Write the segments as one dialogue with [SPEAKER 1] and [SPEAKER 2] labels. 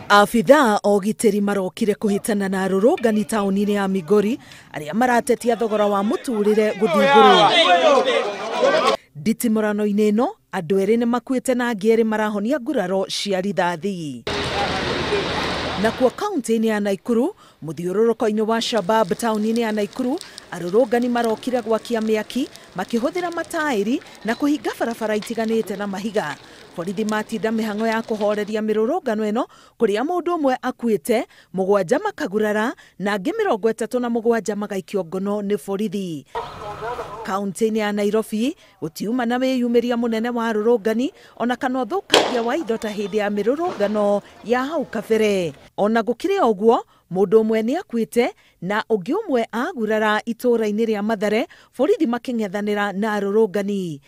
[SPEAKER 1] Afithaa ogiteri marokire kuhitana na arũrũngani taũni-inĩ ya Migori arĩa maratetia thogora wa mũtũrĩre gũthiĩ igũrũ. Nditimũrano-inĩ ĩno andũ erĩ nĩ makuĩte na angĩ erĩ marahonia nguraro cia rithathi. Nakuo kaunti-inĩ ya Naikuru, mũthiũrũrũko-inĩ wa Shabab taũni-inĩ ya Naikuru, arũrũngani marokire gwakia mĩaki makĩhũthĩra mataĩri na kũhinga barabara itiganĩte na mahiga. Borithi matinda mĩhang'o ya kũhoreria mĩrũrũngano ĩno kũrĩa mũndũ ũmwe akuĩte, mũgwanja makagurara na angĩ 37 magaikio ngono nĩ borithi. Kaunti-inĩ ya Nairobi gũtiuma na wĩyumĩria mũnene wa arũrũngani ona kana ũthũkangia wa indo ta hĩndĩ ya mĩrũrũngano ya hau kabere. Ona gũkĩrĩ ũguo, mũndũ ũmwe nĩ akuĩte na ũngĩ ũmwe agurara itũũra-inĩ rĩa Mathare, borithi makĩng'ethanĩra na arũrũngani.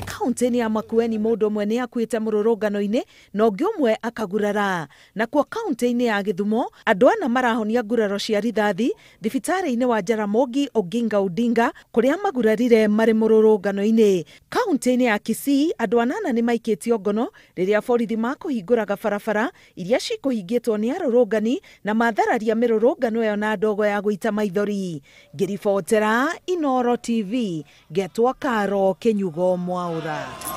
[SPEAKER 1] Kaunti-inĩ ya Makueni mũndũ ũmwe nĩ akuĩte mũrũrũngano-inĩ na ũngĩ ũmwe akagurara. Nakuo kaunti-inĩ ya Gĩthumo andũ ana marahonia nguraro cia rithathi thibitarĩ-inĩ wa Jaramogi Oginga Odinga kũrĩa magurarire marĩ mũrũrũngano-inĩ. Kaunti-inĩ ya Kisii andũ 8 nĩ maikĩtio ngono rĩrĩa borithi makũhingũraga barabara iria cikũhingĩtwo nĩ arũrũngani na mathararia mĩrũrũngano ĩyo na ndogo ya gũita maithori. Ngĩribotera Inooro TV, ngetwo Karo Kĩnyugo Mwaũra.